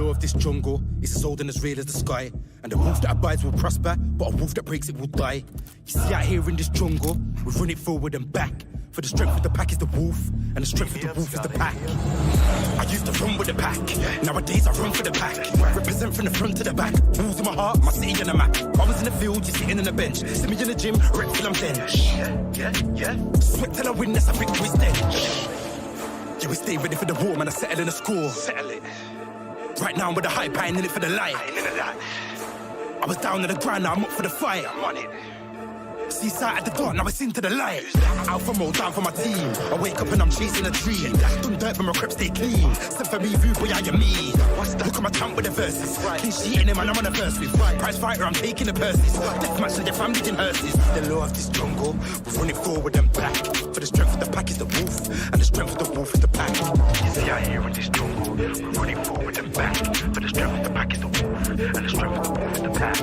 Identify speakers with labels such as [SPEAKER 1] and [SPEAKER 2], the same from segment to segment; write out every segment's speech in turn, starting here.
[SPEAKER 1] law of this jungle is as old and as real as the sky. And the wolf that abides will prosper, but a wolf that breaks it will die. You see, out here in this jungle, we run it forward and back. For the strength of the pack is the wolf, and the strength of the wolf is the pack. I used to run with the pack, nowadays I run for the pack. Represent from the front to the back, balls in my heart, my city on the map. I was in the field, you're sitting on the bench. See me in the gym, rep till I'm bench. Sweat till I win, that's a victory stench. Yeah, we stay ready for the war, man, I settle in the score. Settle it. Right now I'm with the hype, I ain't in it for the light. I was down on the ground, now I'm up for the fight. I'm on it. Seaside at the dark, now it's into the light. Out for more, down for my team. I wake up and I'm chasing a dream. Done dirt but my crep stay clean. Send for me, view, boy, I am me. Look at my camp with the verses. Clean sheeting him and I'm on the verse with. Prize fighter, I'm taking the purses. Deathmatch to the family in hearses. The law of this jungle, we run it forward and back. For the strength of the pack is the wolf, and the strength of the wolf is the pack. You see, out here in this jungle, we run it forward and back. For the strength of the pack is the wolf, and the strength of the wolf is the pack.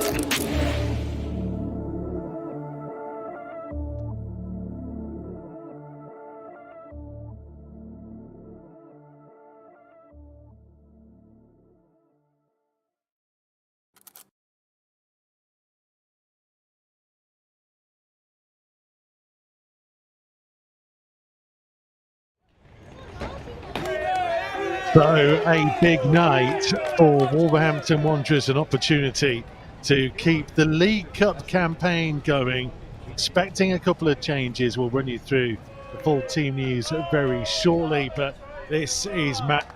[SPEAKER 2] So a big night for Wolverhampton Wanderers, an opportunity to keep the League Cup campaign going. Expecting a couple of changes. We'll run you through the full team news very shortly, but this is Matt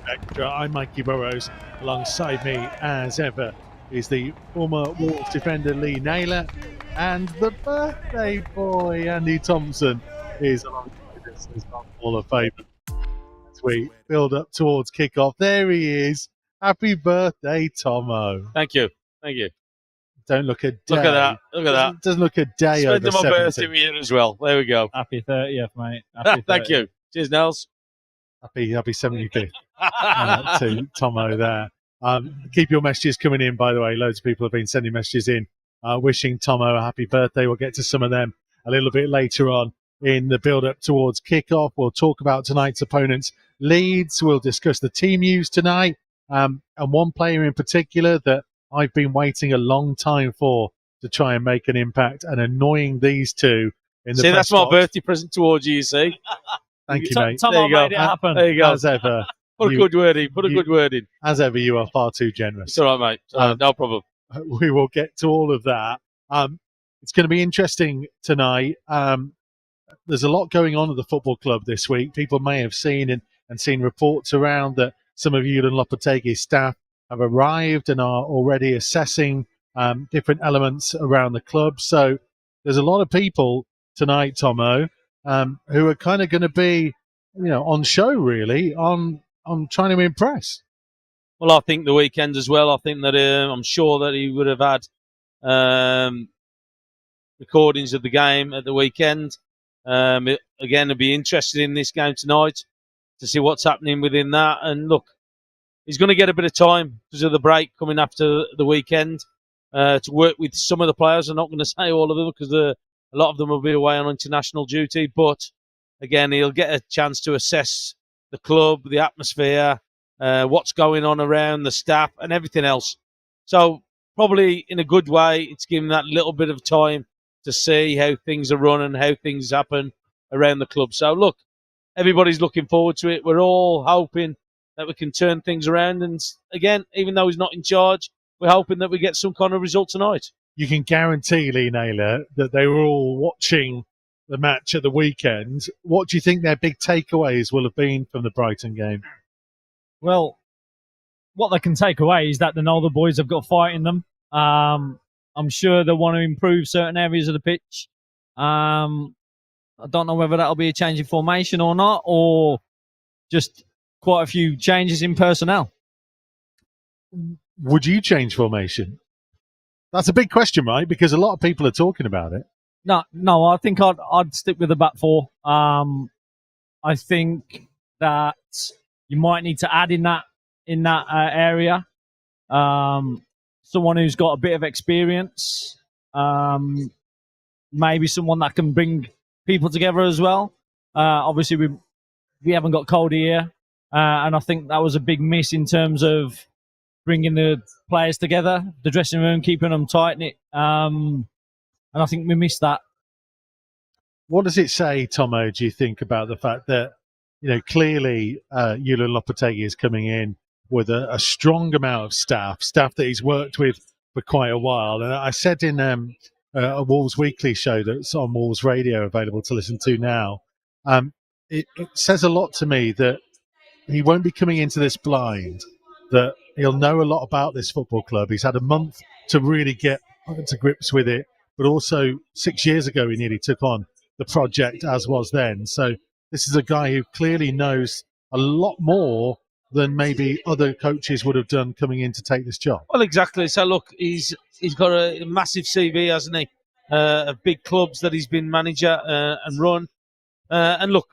[SPEAKER 2] Extra. I'm Mikey Burrows. Alongside me, as ever, is the former Wolves defender Lee Naylor, and the birthday boy Andy Thompson is alongside us as our Hall of Fame. We build up towards kickoff. There he is. Happy birthday, Tomo.
[SPEAKER 3] Thank you. Thank you.
[SPEAKER 2] Don't look a day.
[SPEAKER 3] Look at that. Look at that.
[SPEAKER 2] Doesn't look a day over 70.
[SPEAKER 3] Spend my birthday here as well. There we go.
[SPEAKER 4] Happy 30th, mate. Happy
[SPEAKER 3] Thank
[SPEAKER 4] 30th.
[SPEAKER 3] you. Cheers, Nels.
[SPEAKER 2] Happy 75th to Tomo there. Keep your messages coming in, by the way. Loads of people have been sending messages in wishing Tomo a happy birthday. We'll get to some of them a little bit later on in the build-up towards kickoff. We'll talk about tonight's opponents, Leeds. We'll discuss the team news tonight, and one player in particular that I've been waiting a long time for to try and make an impact, and annoying these two in the
[SPEAKER 3] See,
[SPEAKER 2] press
[SPEAKER 3] that's my
[SPEAKER 2] box.
[SPEAKER 3] birthday present towards you, see.
[SPEAKER 2] Thank you, mate.
[SPEAKER 4] Tom
[SPEAKER 3] There you go.
[SPEAKER 4] made it happen.
[SPEAKER 3] There you go.
[SPEAKER 2] As ever,
[SPEAKER 3] Put a good word in. Put a good word in.
[SPEAKER 2] as ever, you are far too generous.
[SPEAKER 3] It's all right, mate. No problem.
[SPEAKER 2] We will get to all of that. It's going to be interesting tonight. There's a lot going on at the football club this week. People may have seen and seen reports around that some of Julian Lopetegui's staff have arrived and are already assessing different elements around the club. So there's a lot of people tonight, Tomo, who are kind of going to be, on show really, on trying to impress.
[SPEAKER 3] Well, I think the weekend as well. I think that I'm sure that he would have had recordings of the game at the weekend. Again, I'd be interested in this game tonight to see what's happening within that. And look, he's going to get a bit of time because of the break coming after the weekend to work with some of the players. I'm not going to say all of them because a lot of them will be away on international duty. But again, he'll get a chance to assess the club, the atmosphere, what's going on around the staff and everything else. So probably in a good way, it's given that little bit of time to see how things are run and how things happen around the club. So look, everybody's looking forward to it. We're all hoping that we can turn things around. And again, even though he's not in charge, we're hoping that we get some kind of result tonight.
[SPEAKER 2] You can guarantee, Lee Naylor, that they were all watching the match at the weekend. What do you think their big takeaways will have been from the Brighton game?
[SPEAKER 4] Well, what they can take away is that they know the boys have got fight in them. I'm sure they want to improve certain areas of the pitch. I don't know whether that'll be a change in formation or not, or just quite a few changes in personnel.
[SPEAKER 2] Would you change formation? That's a big question, right? Because a lot of people are talking about it.
[SPEAKER 4] No, I think I'd stick with the back four. I think that you might need to add in that area. Someone who's got a bit of experience, maybe someone that can bring people together as well. Obviously, we haven't got Cody here, and I think that was a big miss in terms of bringing the players together, the dressing room, keeping them tight-knit. And I think we missed that.
[SPEAKER 2] What does it say, Tomo, do you think, about the fact that, clearly Julian Lopetegui is coming in with a strong amount of staff that he's worked with for quite a while. And I said in a Wolves Weekly show that's on Wolves Radio, available to listen to now, it says a lot to me that he won't be coming into this blind, that he'll know a lot about this football club. He's had a month to really get to grips with it, but also 6 years ago he nearly took on the project as was then. So this is a guy who clearly knows a lot more than maybe other coaches would have done coming in to take this job.
[SPEAKER 3] Well, exactly. So look, he's got a massive CV, hasn't he? Of big clubs that he's been manager and run. And look,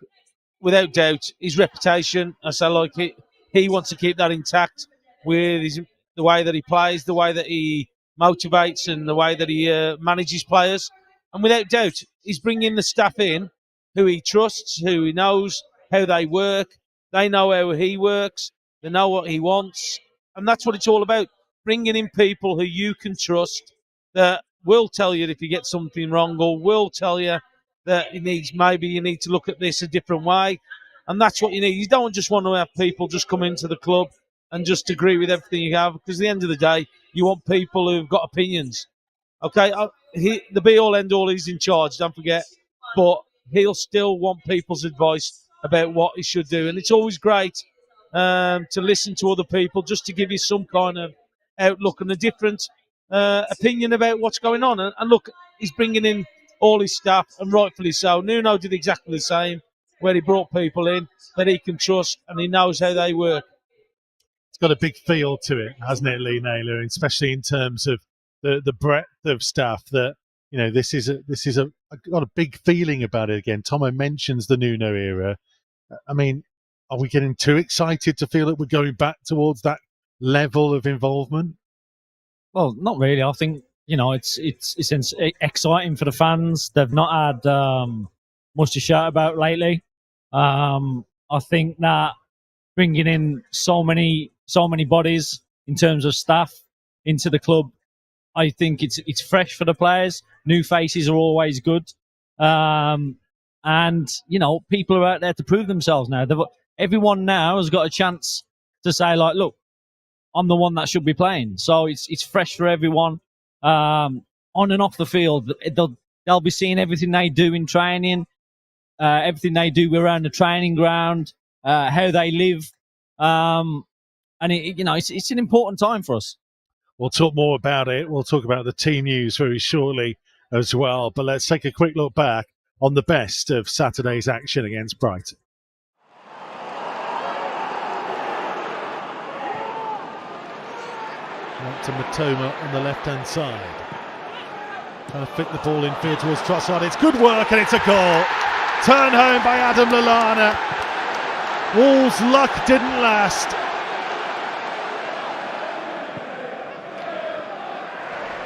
[SPEAKER 3] without doubt, his reputation, as I like it, he wants to keep that intact with the way that he plays, the way that he motivates, and the way that he manages players. And without doubt, he's bringing the staff in who he trusts, who he knows how they work. They know how he works. They know what he wants. And that's what it's all about. Bringing in people who you can trust, that will tell you if you get something wrong, or will tell you that maybe you need to look at this a different way. And that's what you need. You don't just want to have people just come into the club and just agree with everything you have, because at the end of the day, you want people who've got opinions. Okay, the be-all, end-all is in charge, don't forget. But he'll still want people's advice about what he should do. And it's always great to listen to other people, just to give you some kind of outlook and a different opinion about what's going on. And look, he's bringing in all his staff, and rightfully so. Nuno did exactly the same, where he brought people in that he can trust and he knows how they work.
[SPEAKER 2] It's got a big feel to it, hasn't it, Lee Naylor? Especially in terms of the breadth of staff. That this is got a big feeling about it. Again, Tomo mentions the Nuno era. I mean, are we getting too excited to feel that we're going back towards that level of involvement?
[SPEAKER 4] Well, not really. I think it's exciting for the fans. They've not had much to shout about lately. I think that bringing in so many bodies in terms of staff into the club, I think it's fresh for the players. New faces are always good, and people are out there to prove themselves now. Everyone now has got a chance to say, like, look, I'm the one that should be playing. So it's fresh for everyone, on and off the field. They'll be seeing everything they do in training, everything they do around the training ground, how they live, and it's an important time for us.
[SPEAKER 2] We'll talk more about it. We'll talk about the team news very shortly as well. But let's take a quick look back on the best of Saturday's action against Brighton. Out to Matoma on the left-hand side. Trying to fit the ball in field towards Trossard. It's good work and it's a goal. Turn home by Adam Lallana. Wolves' luck didn't last.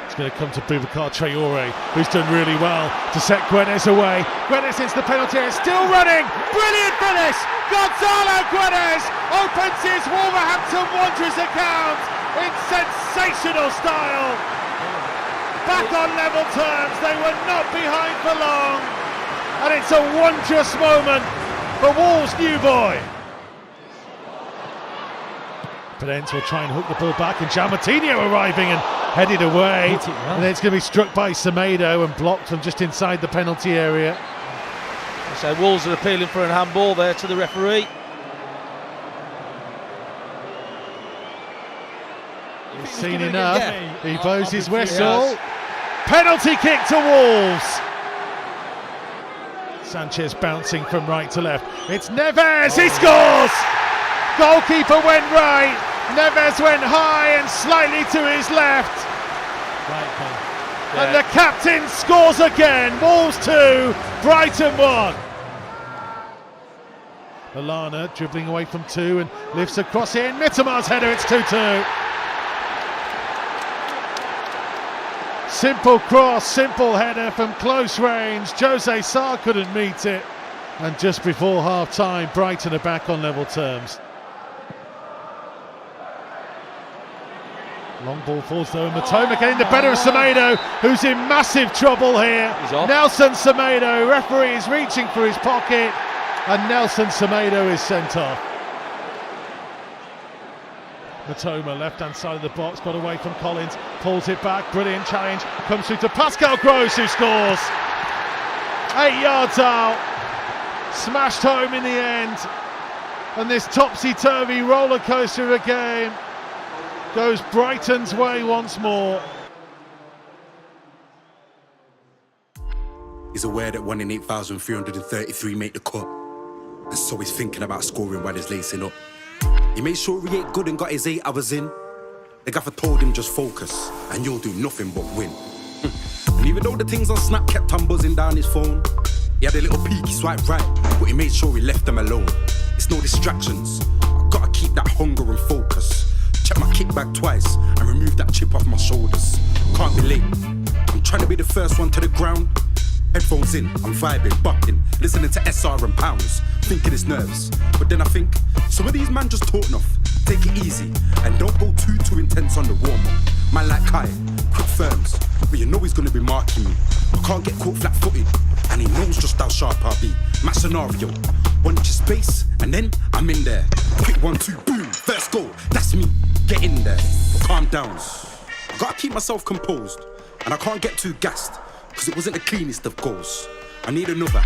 [SPEAKER 2] It's going to come to Boubacar Traore, who's done really well to set Guedes away. Guedes into the penalty area, still running. Brilliant finish. Gonzalo Guedes opens his Wolverhampton Wanderers account in sensational style. Back on level terms, they were not behind for long, and it's a wondrous moment for Wolves' new boy. Pedence will try and hook the ball back, and Jalmatinho arriving and headed away. And then it's going to be struck by Semedo and blocked from just inside the penalty area.
[SPEAKER 3] So Wolves are appealing for an handball there to the referee.
[SPEAKER 2] He's seen enough. He blows his whistle. Penalty kick to Wolves. Sanchez bouncing from right to left. It's Neves. He scores. Goalkeeper went right. Neves went high and slightly to his left. And the captain scores again. Wolves 2, Brighton 1. Lallana dribbling away from 2 and lifts across in. Mitamar's header, it's 2-2. Simple cross, simple header from close range. Jose Sarr couldn't meet it. And just before half-time, Brighton are back on level terms. Long ball falls though, and Matoma getting the better of Semedo, who's in massive trouble here. Nelson Semedo, referee is reaching for his pocket, and Nelson Semedo is sent off. Matoma, left-hand side of the box, got away from Collins, pulls it back, brilliant challenge, comes through to Pascal Gross, who scores. 8 yards out, smashed home in the end, and this topsy-turvy roller coaster of a game goes Brighton's way once more.
[SPEAKER 1] He's aware that 1 in 8,333 make the cut, and so he's thinking about scoring while he's lacing up. He made sure he ate good and got his 8 hours in. The gaffer told him just focus, and you'll do nothing but win. And even though the things on Snap kept on buzzing down his phone, he had a little peek, he swiped right, but he made sure he left them alone. It's no distractions, I've gotta keep that hunger and focus. Check my kickback twice and remove that chip off my shoulders. Can't be late, I'm trying to be the first one to the ground. Headphones in, I'm vibing, bucking, listening to SR and Pounds, thinking it's nerves. But then I think, some of these man just talk enough. Take it easy, and don't go too intense on the warm-up. Man like Kai, quick firms, but you know he's gonna be marking me. I can't get caught flat-footed, and he knows just how sharp I'll be. Match scenario, 1 inch space, and then I'm in there. Quick 1, 2, boom, first goal, that's me. Get in there, calm down. I gotta keep myself composed, and I can't get too gassed, because it wasn't the cleanest of goals. I need another.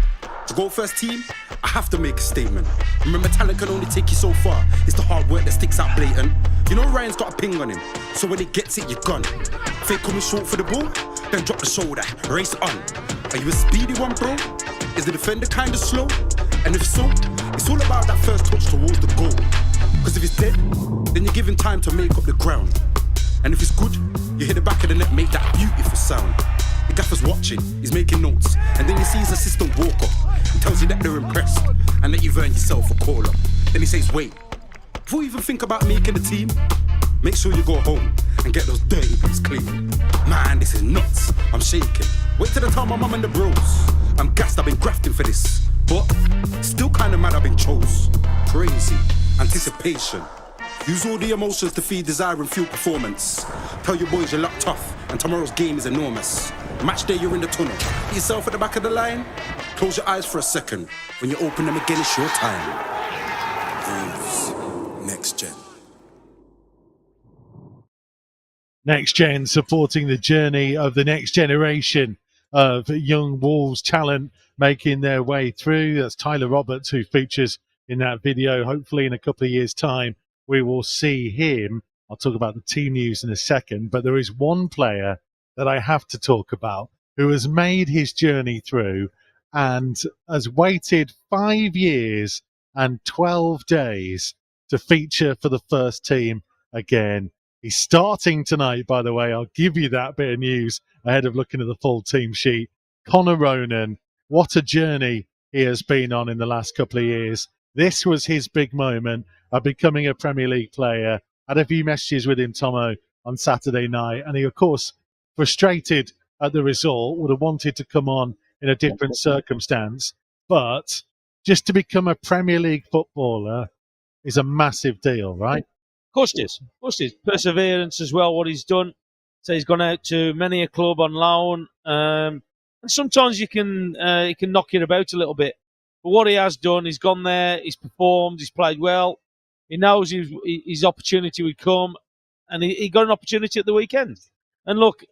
[SPEAKER 1] To go first team, I have to make a statement. Remember, talent can only take you so far. It's the hard work that sticks out blatant. You know Ryan's got a ping on him, so when he gets it, you're gone. Fake coming short for the ball, then drop the shoulder, race on. Are you a speedy one, bro? Is the defender kinda slow? And if so, it's all about that first touch towards the goal. Because if it's dead, then you're given time to make up the ground. And if it's good, you hit the back of the net, make that beautiful sound. The gaffer's watching, he's making notes, and then he sees assistant walk up. He tells you that they're impressed, and that you've earned yourself a call-up. Then he says, wait, before you even think about making the team, make sure you go home and get those dirty boots clean. Man, this is nuts, I'm shaking. Wait till I tell my mum and the bros. I'm gassed, I've been grafting for this, but still kinda mad I've been chose. Crazy, anticipation. Use all the emotions to feed desire and fuel performance. Tell your boys you're locked tough, and tomorrow's game is enormous. Match day, you're in the tunnel. Get yourself at the back of the line. Close your eyes for a second. When you open them again, it's your time. Wolves, next gen.
[SPEAKER 2] Next Gen supporting the journey of the next generation of young Wolves talent making their way through. That's Tyler Roberts, who features in that video. Hopefully in a couple of years' time, we will see him. I'll talk about the team news in a second, but there is one player that I have to talk about who has made his journey through and has waited 5 years and 12 days to feature for the first team again. He's starting tonight, by the way. I'll give you that bit of news ahead of looking at the full team sheet. Conor Ronan, what a journey he has been on in the last couple of years. This was his big moment of becoming a Premier League player. I had a few messages with him, Tomo, on Saturday night, and he, of course, frustrated at the result, would have wanted to come on in a different circumstance, but just to become a Premier League footballer is a massive deal, right?
[SPEAKER 3] Of course it is. Of course it is. Perseverance as well, what he's done. So he's gone out to many a club on loan. And sometimes it can knock you about a little bit. But what he has done, he's gone there, he's performed, he's played well. He knows his opportunity would come. And he got an opportunity at the weekend. And look,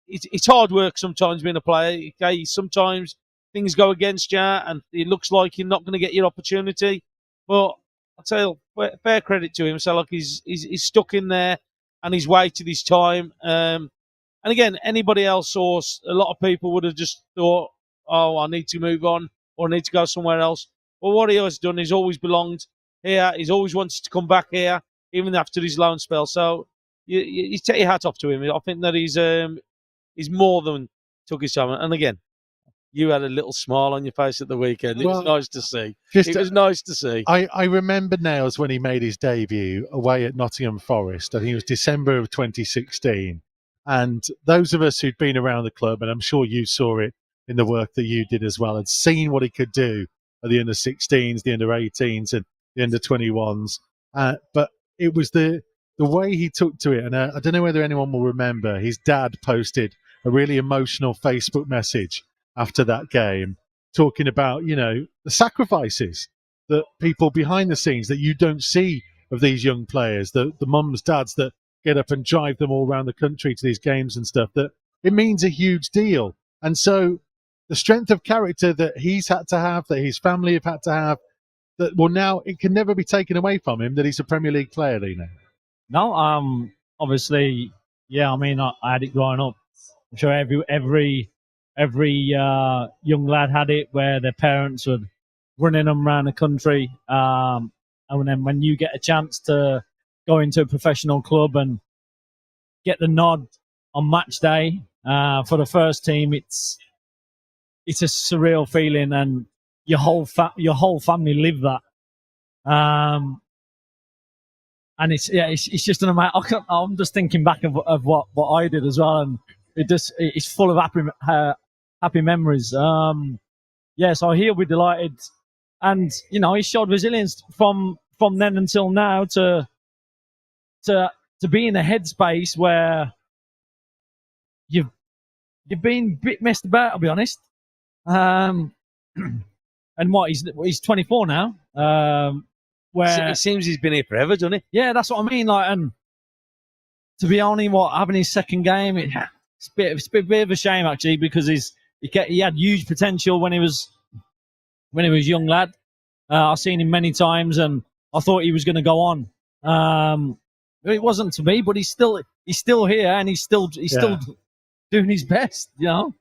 [SPEAKER 3] it's hard work sometimes being a player. Okay, sometimes things go against you and it looks like you're not going to get your opportunity. But I'll tell you, fair credit to him. So, like, he's stuck in there and he's waited his time. And again, anybody else or a lot of people would have just thought, oh, I need to move on or I need to go somewhere else. But what he has done, he's always belonged here. He's always wanted to come back here, even after his loan spell. So you take your hat off to him. I think that he's more than took his time. And again, you had a little smile on your face at the weekend. It was nice to see. It was nice to see.
[SPEAKER 2] I remember Nails when he made his debut away at Nottingham Forest. I think it was December of 2016. And those of us who'd been around the club, and I'm sure you saw it in the work that you did as well, had seen what he could do at the under-16s, the under-18s and the under-21s. But it was the the way he took to it, and I don't know whether anyone will remember, his dad posted a really emotional Facebook message after that game, talking about, the sacrifices that people behind the scenes that you don't see of these young players, the mums, dads that get up and drive them all around the country to these games and stuff, that it means a huge deal. And so the strength of character that he's had to have, that his family have had to have, that now it can never be taken away from him that he's a Premier League player, Lena.
[SPEAKER 4] No, obviously, yeah. I mean, I had it growing up. I'm sure every young lad had it, where their parents were running them around the country. And then when you get a chance to go into a professional club and get the nod on match day for the first team, it's a surreal feeling, and your whole family live that. And it's just an amount. I'm just thinking back of what I did as well, and it's full of happy memories. So he'll be delighted, and he showed resilience from then until now to be in a headspace where you've been a bit messed about, I'll be honest. And he's 24 now. Where
[SPEAKER 3] it seems he's been here forever, doesn't he?
[SPEAKER 4] Yeah, that's what I mean. Like, and to be only having his second game, it's a bit of a shame actually, because he had huge potential when he was young lad. I've seen him many times, and I thought he was going to go on. It wasn't to me, but he's still here, and he's still doing his best.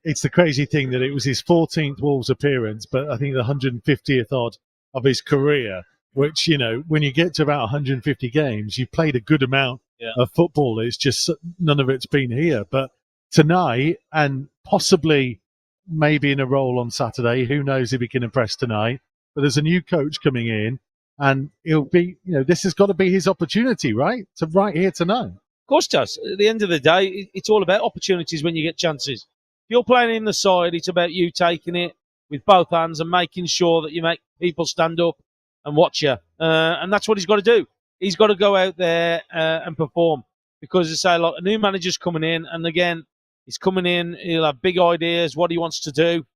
[SPEAKER 2] It's the crazy thing that it was his 14th Wolves appearance, but I think the 150th odd of his career. Which, when you get to about 150 games, you've played a good amount of football. It's just none of it's been here. But tonight, and possibly maybe in a role on Saturday, who knows if he can impress tonight. But there's a new coach coming in, and he'll be, this has got to be his opportunity, right? To right here tonight.
[SPEAKER 3] Of course it does. At the end of the day, it's all about opportunities when you get chances. If you're playing in the side, it's about you taking it with both hands and making sure that you make people stand up and watch you. And that's what he's got to do. He's got to go out there and perform. Because, as I say, like, a new manager's coming in, and again, he's coming in, he'll have big ideas, what he wants to do,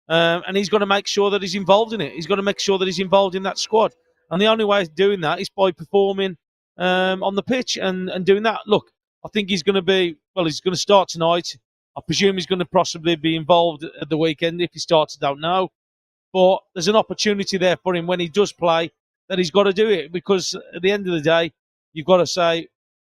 [SPEAKER 3] and he's got to make sure that he's involved in it. He's got to make sure that he's involved in that squad. And the only way of doing that is by performing on the pitch and doing that. Look, I think he's going to start tonight. I presume he's going to possibly be involved at the weekend. If he starts, I don't know. But there's an opportunity there for him when he does play that he's got to do it, because at the end of the day, you've got to say,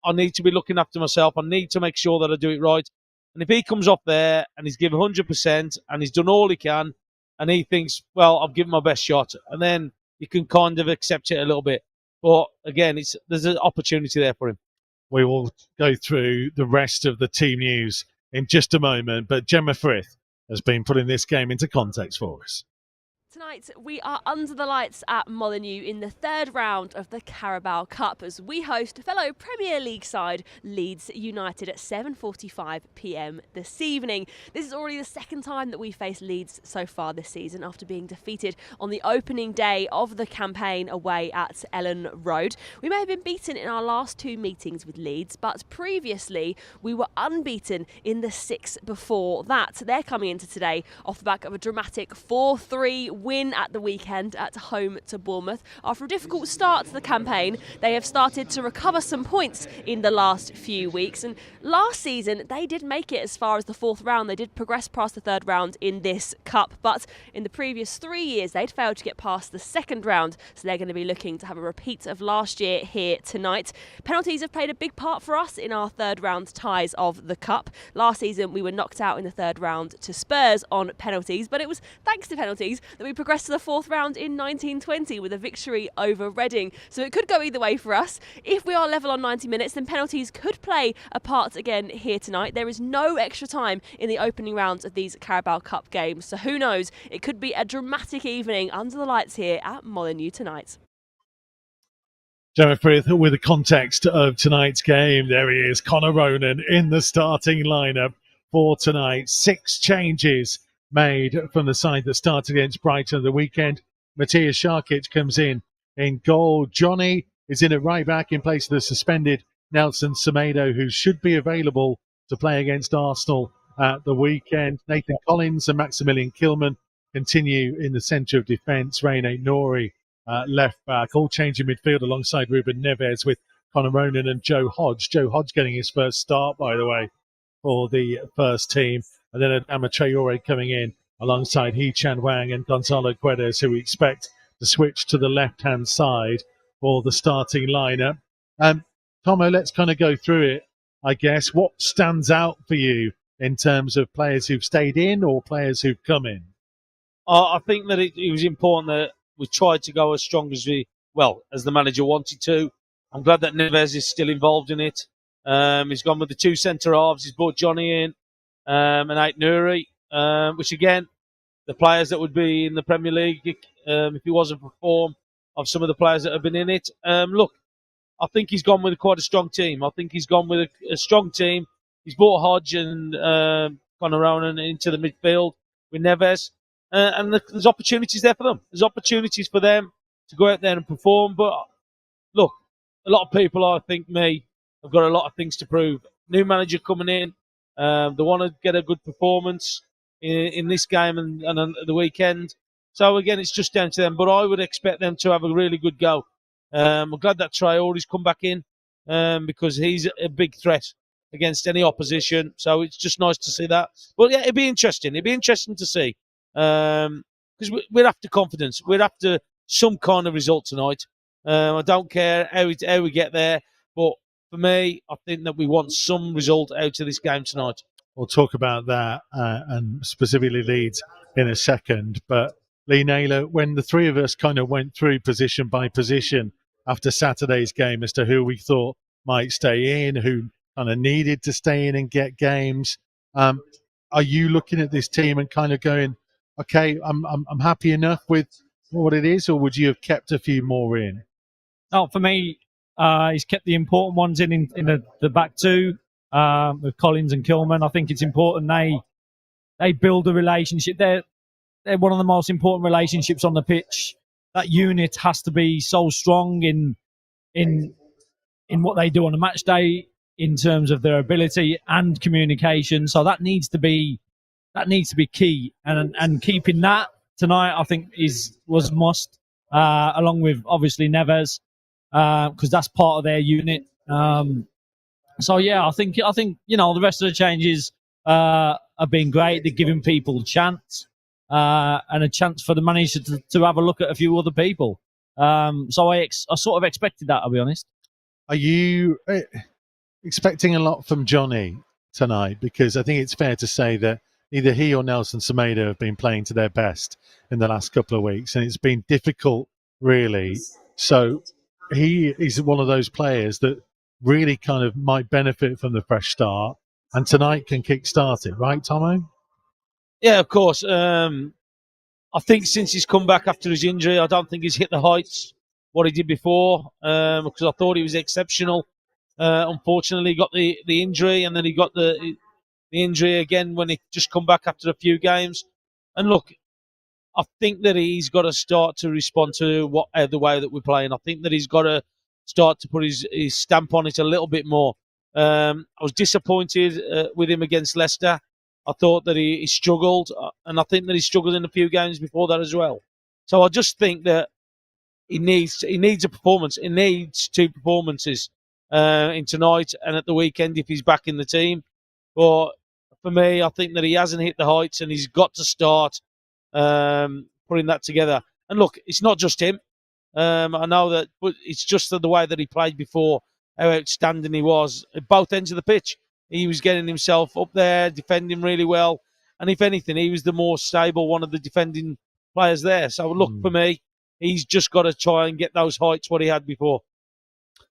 [SPEAKER 3] I need to be looking after myself. I need to make sure that I do it right. And if he comes up there and he's given 100% and he's done all he can and he thinks, well, I've given my best shot, and then you can kind of accept it a little bit. But again, there's an opportunity there for him.
[SPEAKER 2] We will go through the rest of the team news in just a moment, but Gemma Frith has been putting this game into context for us.
[SPEAKER 5] Tonight, we are under the lights at Molineux in the third round of the Carabao Cup as we host fellow Premier League side Leeds United at 7:45 p.m. this evening. This is already the second time that we face Leeds so far this season after being defeated on the opening day of the campaign away at Ellen Road. We may have been beaten in our last two meetings with Leeds, but previously we were unbeaten in the six before that. They're coming into today off the back of a dramatic 4-3 win at the weekend at home to Bournemouth. After a difficult start to the campaign, they have started to recover some points in the last few weeks. And last season, they did make it as far as the fourth round. They did progress past the third round in this cup. But in the previous 3 years, they'd failed to get past the second round. So they're going to be looking to have a repeat of last year here tonight. Penalties have played a big part for us in our third round ties of the cup. Last season, we were knocked out in the third round to Spurs on penalties. But it was thanks to penalties that we progressed to the fourth round in 1920 with a victory over Reading. So it could go either way for us. If we are level on 90 minutes, then penalties could play a part again here tonight. There is no extra time in the opening rounds of these Carabao Cup games. So who knows? It could be a dramatic evening under the lights here at Molineux tonight.
[SPEAKER 2] Gemma Frith with the context of tonight's game. There he is, Conor Ronan in the starting lineup for tonight. 6 changes made from the side that started against Brighton at the weekend. Matthias Sharkic comes in goal. Johnny is in at right back in place of the suspended Nelson Semedo, who should be available to play against Arsenal at the weekend. Nathan Collins and Maximilian Kilman continue in the centre of defence. Reine Nori left back, all changing midfield alongside Ruben Neves with Conor Ronan and Joe Hodge. Joe Hodge getting his first start, by the way, for the first team. And then Adama Traore coming in alongside Hee Chan Wang and Gonzalo Guedes, who we expect to switch to the left-hand side for the starting lineup. Tomo, let's kind of go through it, I guess. What stands out for you in terms of players who've stayed in or players who've come in?
[SPEAKER 3] I think that it was important that we tried to go as strong as as the manager wanted to. I'm glad that Neves is still involved in it. He's gone with the two centre halves. He's brought Johnny in and Ait Nouri, which again, the players that would be in the Premier League, if he wasn't for form of some of the players that have been in it. Look, I think he's gone with quite a strong team. I think he's gone with a strong team. He's brought Hodge and Conor Ronan into the midfield with Neves. And there's opportunities there for them. There's opportunities for them to go out there and perform. But look, a lot of people, I think, have got a lot of things to prove. New manager coming in. They want to get a good performance in this game and on the weekend. So, again, it's just down to them. But I would expect them to have a really good go. I'm glad that Traore's come back in because he's a big threat against any opposition. So it's just nice to see that. But, yeah, it'd be interesting. It'd be interesting to see. Because we're after confidence. We're after some kind of result tonight. I don't care how we get there. But for me, I think that we want some result out of this game tonight.
[SPEAKER 2] We'll talk about that and specifically Leeds in a second. But Lee Naylor, when the three of us kind of went through position by position after Saturday's game as to who we thought might stay in, who kind of needed to stay in and get games, are you looking at this team and kind of going, okay, I'm happy enough with what it is, or would you have kept a few more in?
[SPEAKER 4] Oh, for me, he's kept the important ones in the back two with Collins and Kilman. I think it's important they build a relationship. They're one of the most important relationships on the pitch. That unit has to be so strong in what they do on a match day in terms of their ability and communication. So that needs to be key. And keeping that tonight, I think, was must, along with obviously Neves, because that's part of their unit. So yeah, I think the rest of the changes have been great. They're giving people a chance. And a chance for the manager to have a look at a few other people. So I sort of expected that, I'll be honest.
[SPEAKER 2] Are you expecting a lot from Johnny tonight? Because I think it's fair to say that either he or Nelson Semedo have been playing to their best in the last couple of weeks, and it's been difficult, really. So he is one of those players that really kind of might benefit from the fresh start, and tonight can kick-start it, right, Tomo?
[SPEAKER 3] Yeah, of course. I think since he's come back after his injury, I don't think he's hit the heights what he did before, because I thought he was exceptional. Unfortunately, he got the injury, and then he got the injury again when he just come back after a few games. And look, I think that he's got to start to respond to the way that we're playing. I think that he's got to start to put his stamp on it a little bit more. I was disappointed with him against Leicester. I thought that he struggled, and I think that he struggled in a few games before that as well. So I just think that he needs a performance. He needs two performances in tonight and at the weekend if he's back in the team. But for me, I think that he hasn't hit the heights, and he's got to start putting that together. And look, it's not just him. I know that, but it's just the way that he played before, how outstanding he was at both ends of the pitch. He was getting himself up there, defending really well. And if anything, he was the more stable one of the defending players there. So look, for me, he's just got to try and get those heights what he had before.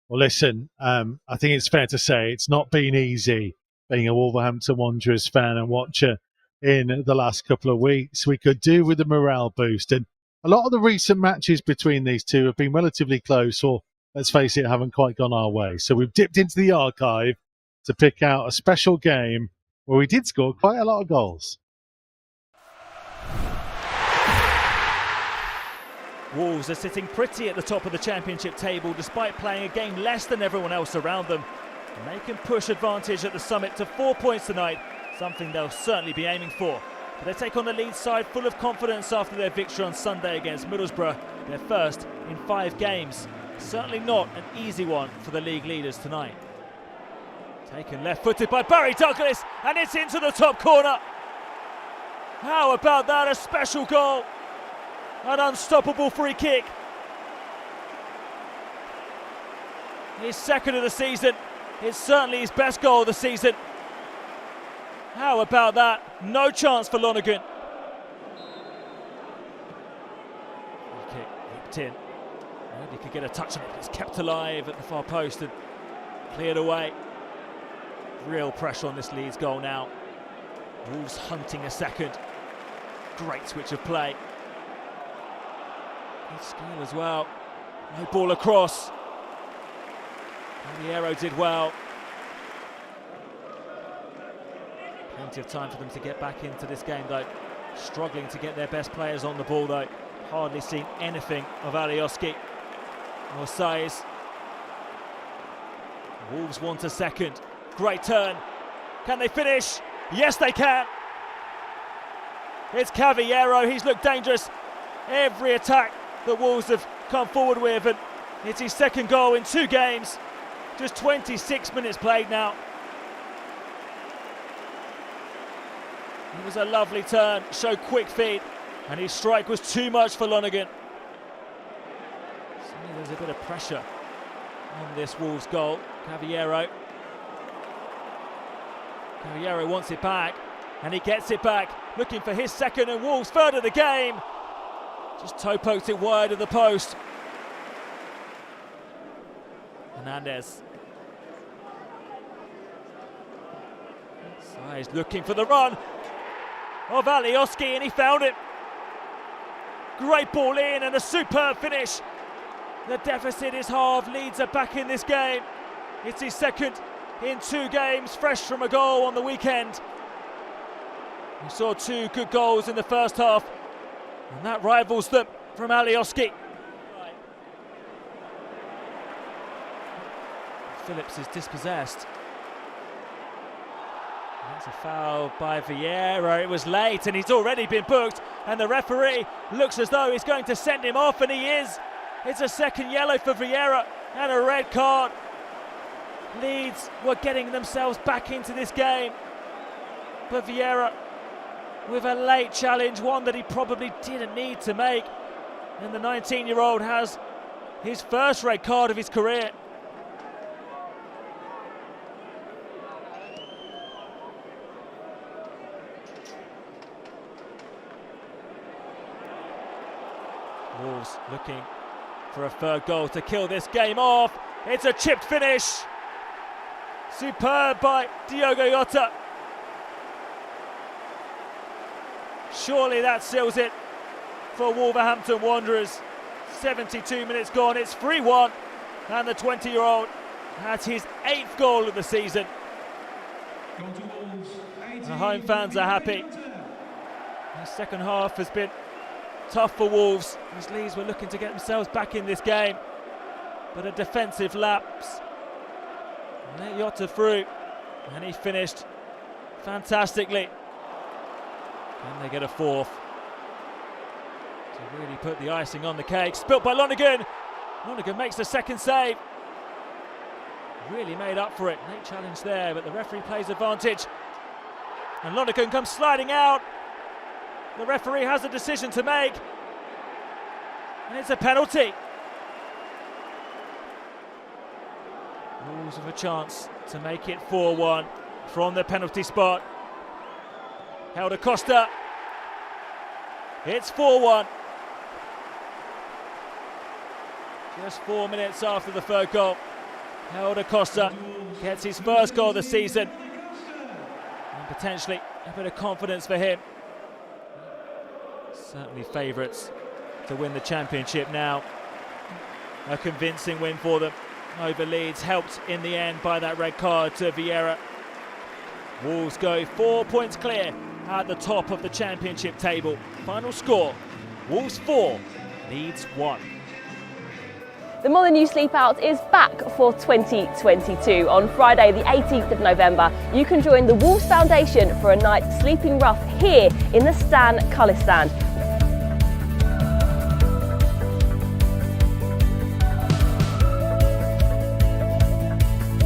[SPEAKER 2] Well, listen, I think it's fair to say it's not been easy being a Wolverhampton Wanderers fan and watcher in the last couple of weeks. We could do with a morale boost. And a lot of the recent matches between these two have been relatively close, or let's face it, haven't quite gone our way. So we've dipped into the archive to pick out a special game where we did score quite a lot of goals.
[SPEAKER 6] Wolves are sitting pretty at the top of the Championship table despite playing a game less than everyone else around them. And they can push advantage at the Summit to 4 points tonight, something they'll certainly be aiming for. But they take on the Leeds side full of confidence after their victory on Sunday against Middlesbrough, their first in 5 games. Certainly not an easy one for the league leaders tonight. Taken left-footed by Barry Douglas, and it's into the top corner. How about that? A special goal. An unstoppable free kick. His second of the season. It's certainly his best goal of the season. How about that? No chance for Lonergan. Free kick whipped in. He could get a touch on it, but it's kept alive at the far post and cleared away. Real pressure on this Leeds goal now. Wolves hunting a second. Great switch of play. Good skill as well. No ball across. Caballero did well. Plenty of time for them to get back into this game though. Struggling to get their best players on the ball though. Hardly seen anything of Alioski or Saiz. Wolves want a second. Great turn. Can they finish? Yes, they can. It's Caballero. He's looked dangerous every attack that Wolves have come forward with, and it's his second goal in 2 games. Just 26 minutes played now. It was a lovely turn, showed quick feet, and his strike was too much for Lonergan. So there's a bit of pressure on this Wolves goal. Caballero wants it back, and he gets it back, looking for his second, and Wolves third of the game. Just toe poked it wide of the post. Hernandez. Saiz looking for the run of Alioski, and he found it. Great ball in and a superb finish. The deficit is halved. Leeds are back in this game. It's his second in 2 games, fresh from a goal on the weekend. We saw 2 good goals in the first half, and that rivals them from Alioski. Phillips is dispossessed. That's a foul by Vieira. It was late and he's already been booked, and the referee looks as though he's going to send him off, and he is. It's a second yellow for Vieira and a red card. Leeds were getting themselves back into this game, but Vieira with a late challenge, one that he probably didn't need to make, and the 19-year-old has his first red card of his career. Wolves looking for a third goal to kill this game off. It's a chipped finish. Superb by Diogo Jota. Surely that seals it for Wolverhampton Wanderers. 72 minutes gone, it's 3-1, and the 20-year-old has his 8th goal of the season. The home fans are happy. The second half has been tough for Wolves, as Leeds were looking to get themselves back in this game, but a defensive lapse. Let Jota through, and he finished fantastically. And they get a 4th to really put the icing on the cake. Spilt by Lonergan. Lonergan makes the second save. Really made up for it. Late challenge there, but the referee plays advantage. And Lonergan comes sliding out. The referee has a decision to make, and it's a penalty. Wolves have a chance to make it 4-1 from the penalty spot. Helder Costa. It's 4-1. Just 4 minutes after the third goal. Helder Costa gets his first goal of the season, and potentially a bit of confidence for him. Certainly favourites to win the championship now. A convincing win for them over Leeds, helped in the end by that red card to Vieira. Wolves go 4 points clear at the top of the championship table. Final score, Wolves 4, Leeds 1.
[SPEAKER 5] The Molyneux Sleep Out is back for 2022. On Friday the 18th of November, you can join the Wolves Foundation for a night sleeping rough here in the Stan Colour Stand.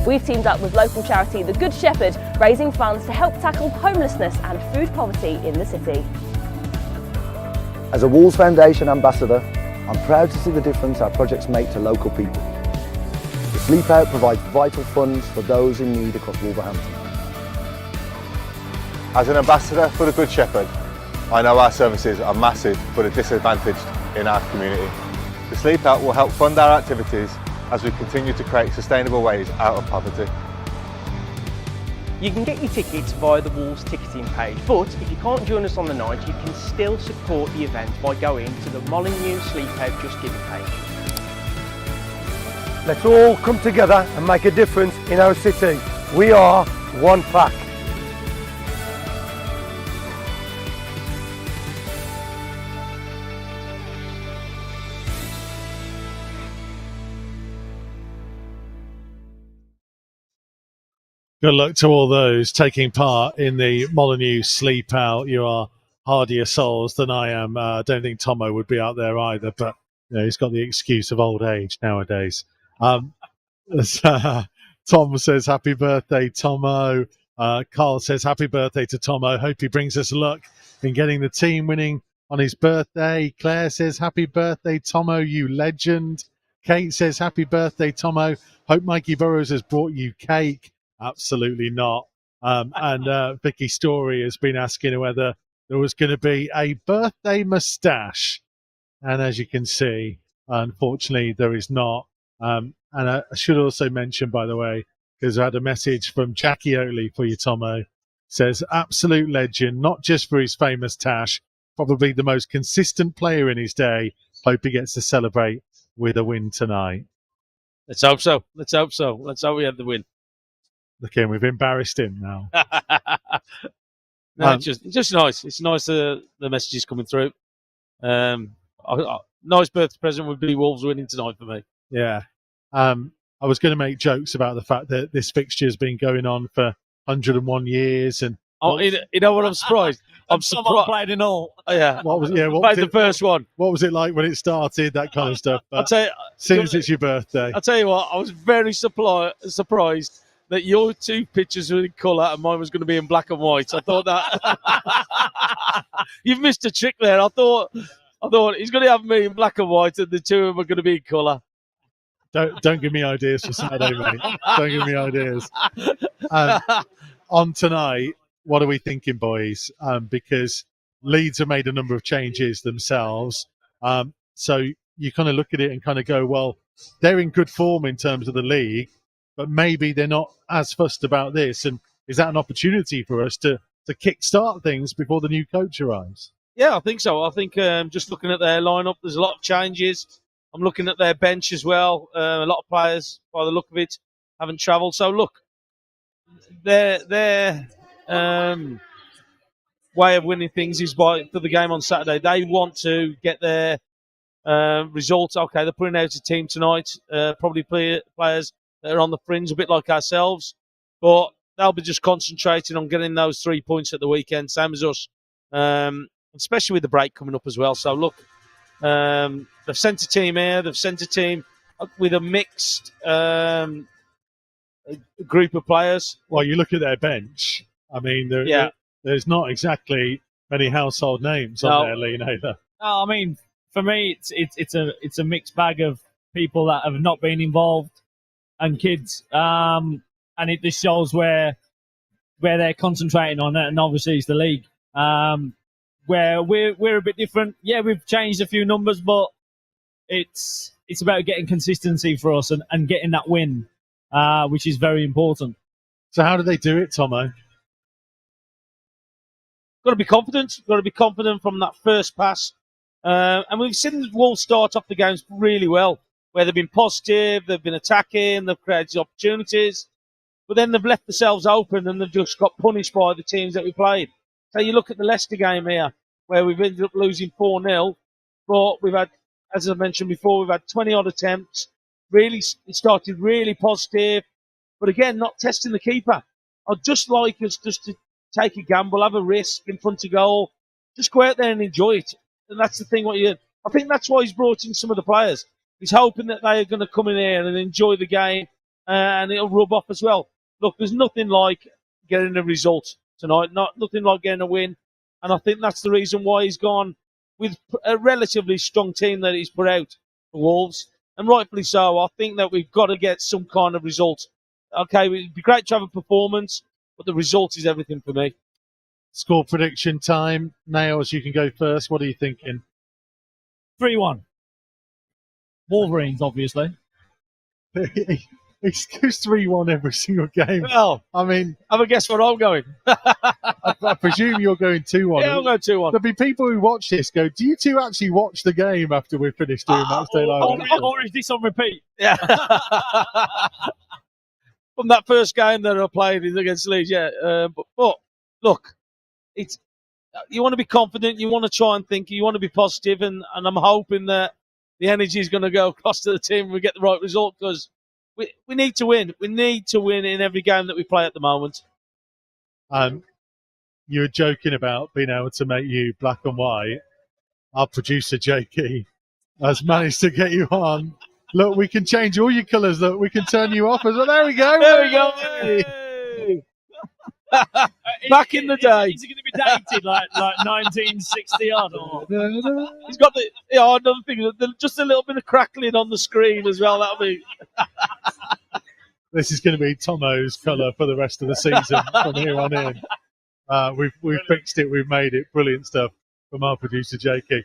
[SPEAKER 5] We've teamed up with local charity The Good Shepherd, raising funds to help tackle homelessness and food poverty in the city.
[SPEAKER 7] As a Wolves Foundation ambassador, I'm proud to see the difference our projects make to local people. The Sleep Out provides vital funds for those in need across Wolverhampton.
[SPEAKER 8] As an ambassador for the Good Shepherd, I know our services are massive for the disadvantaged in our community. The Sleep Out will help fund our activities as we continue to create sustainable ways out of poverty.
[SPEAKER 9] You can get your tickets via the Wolves ticketing page, but if you can't join us on the night, you can still support the event by going to the Molyneux Sleep Out Just Giving page.
[SPEAKER 10] Let's all come together and make a difference in our city. We are one pack.
[SPEAKER 2] Good luck to all those taking part in the Molyneux Sleep Out. You are hardier souls than I am. I don't think Tomo would be out there either, but he's got the excuse of old age nowadays. Tom says, happy birthday, Tomo. Carl says, happy birthday to Tomo. Hope he brings us luck in getting the team winning on his birthday. Claire says, happy birthday, Tomo, you legend. Kate says, happy birthday, Tomo. Hope Mikey Burrows has brought you cake. Absolutely not. And Vicky Story has been asking whether there was going to be a birthday moustache. And as you can see, unfortunately, there is not. And I should also mention, by the way, because I had a message from Jackie Oatley for you, Tomo, says, absolute legend, not just for his famous tash, probably the most consistent player in his day. Hope he gets to celebrate with a win tonight.
[SPEAKER 3] Let's hope so. Let's hope so. Let's hope we have the win.
[SPEAKER 2] Look in, we've embarrassed him now.
[SPEAKER 3] No, it's just nice. It's nice the messages coming through. Nice birthday present would be Wolves winning tonight for me.
[SPEAKER 2] Yeah. I was going to make jokes about the fact that this fixture has been going on for 101 years. And
[SPEAKER 3] you know what? I'm surprised. I'm surprised.
[SPEAKER 4] Played in all.
[SPEAKER 3] Oh, yeah.
[SPEAKER 2] What was
[SPEAKER 3] the first one?
[SPEAKER 2] What was it like when it started? That kind of stuff. But
[SPEAKER 3] I'll tell you,
[SPEAKER 2] since it's your birthday,
[SPEAKER 3] I'll tell you what. I was very surprised that your two pictures were in colour and mine was going to be in black and white. I thought that you've missed a trick there. I thought he's going to have me in black and white, and the two of them are going to be in colour.
[SPEAKER 2] Don't give me ideas for Saturday, mate. Don't give me ideas. On tonight, what are we thinking, boys? Because Leeds have made a number of changes themselves. So you kind of look at it and kind of go, well, they're in good form in terms of the league, but maybe they're not as fussed about this. And is that an opportunity for us to kick-start things before the new coach arrives?
[SPEAKER 3] Yeah, I think so. I think just looking at their lineup, there's a lot of changes. I'm looking at their bench as well. A lot of players, by the look of it, haven't travelled. So look, their way of winning things is for the game on Saturday. They want to get their results. Okay, they're putting out a team tonight. Probably players that are on the fringe, a bit like ourselves, but they'll be just concentrating on getting those 3 points at the weekend, same as us, especially with the break coming up as well. So look, they've sent a team here. They've sent a team with a mixed group of players.
[SPEAKER 2] Well, you look at their bench. I mean, there's not exactly many household names on there, Lean, either.
[SPEAKER 4] No, I mean, for me, it's a mixed bag of people that have not been involved and kids, and it just shows where they're concentrating on it, and obviously it's the league, where we're a bit different. Yeah, we've changed a few numbers, but it's about getting consistency for us and getting that win, which is very important.
[SPEAKER 2] So how do they do it, Tomo?
[SPEAKER 3] Got to be confident. Got to be confident from that first pass. And we've seen the Wolves start off the games really well, where they've been positive, they've been attacking, they've created opportunities, but then they've left themselves open and they've just got punished by the teams that we played. So you look at the Leicester game here, where we've ended up losing 4-0, but we've had, as I mentioned before, we've had 20-odd attempts, really, it started really positive, but again, not testing the keeper. I'd just like us just to take a gamble, have a risk in front of goal, just go out there and enjoy it. And that's the thing. I think that's why he's brought in some of the players. He's hoping that they are going to come in here and enjoy the game, and it'll rub off as well. Look, there's nothing like getting a result tonight, nothing like getting a win, and I think that's the reason why he's gone with a relatively strong team that he's put out for Wolves, and rightfully so. I think that we've got to get some kind of result. Okay, it'd be great to have a performance, but the result is everything for me.
[SPEAKER 2] Score prediction time. Nails, you can go first. What are you thinking?
[SPEAKER 4] 3-1. Wolverines, obviously.
[SPEAKER 2] He goes 3-1 every single game.
[SPEAKER 3] Well,
[SPEAKER 2] I mean,
[SPEAKER 3] have a guess where I'm going.
[SPEAKER 2] I presume you're going 2-1.
[SPEAKER 3] Yeah, I'm going 2-1.
[SPEAKER 2] There'll be people who watch this go, do you two actually watch the game after we've finished doing Match Day Live?
[SPEAKER 4] Or is this on repeat?
[SPEAKER 3] Yeah. From that first game that I played against Leeds, yeah. But look, you want to be confident, you want to try and think, you want to be positive, and I'm hoping that the energy is going to go across to the team and we get the right result, because we need to win. We need to win in every game that we play at the moment.
[SPEAKER 2] You were joking about being able to make you black and white. Our producer, Jakey, has managed to get you on. Look, we can change all your colours. Look, we can turn you off as well. There we go.
[SPEAKER 3] There we go. Hey. Back in the day.
[SPEAKER 4] Is it going to be dated like 1960 odd? Or?
[SPEAKER 3] He's got another thing, just a little bit of crackling on the screen as well. That'll be.
[SPEAKER 2] This is going to be Tomo's colour for the rest of the season from here on in. We've fixed it. We've made it. Brilliant stuff from our producer, Jakey.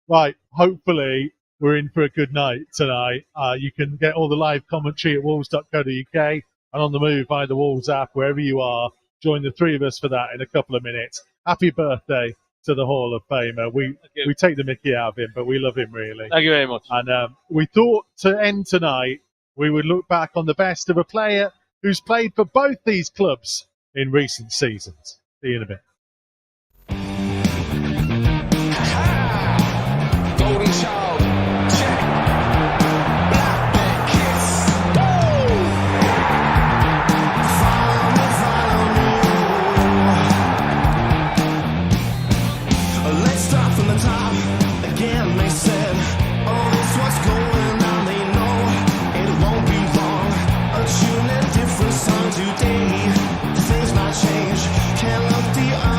[SPEAKER 2] Right. Hopefully, we're in for a good night tonight. You can get all the live commentary at wolves.co.uk and on the move via the Wolves app, wherever you are. Join the three of us for that in a couple of minutes. Happy birthday to the Hall of Famer. We take the mickey out of him, but we love him, really.
[SPEAKER 3] Thank you very much.
[SPEAKER 2] And we thought to end tonight, we would look back on the best of a player who's played for both these clubs in recent seasons. See you in a bit.
[SPEAKER 11] Today, things might change. Can't look the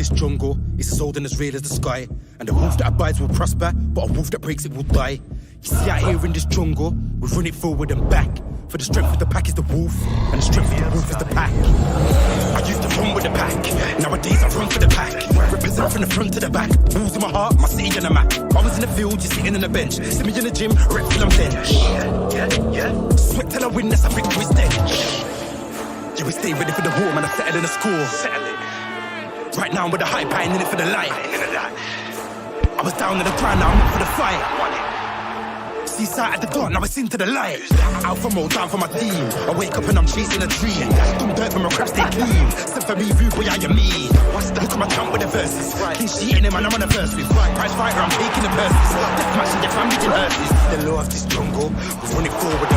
[SPEAKER 1] this jungle is as old and as real as the sky. And the wolf that abides will prosper, but a wolf that breaks it will die. You see out here in this jungle, we run it forward and back. For the strength of the pack is the wolf, and the strength of the wolf is the pack. I used to run with the pack, nowadays I run for the pack. Represent from the front to the back, balls in my heart, my city on the map. I was in the field, you're sitting on the bench. See me in the gym, rep till I'm bench. Sweat till I win, that's a victory stench. Yeah, we stay ready for the war, man, I settle in the score. Right now I'm with the hype, I ain't in it for the light. I was down on the ground, now I'm up for the fight. Seaside at the dark, now it's into the light. Out for more, down for my team. I wake up and I'm chasing a dream. Don't dirt for my crap, stay clean. Step for me, rude, boy, how you mean? Look at my jump with the verses. Ain't cheating him, and I'm on the verse with. Prize fighter, I'm taking the purses. Death match and death, I'm reaching hearses. The law of this jungle, we run it forward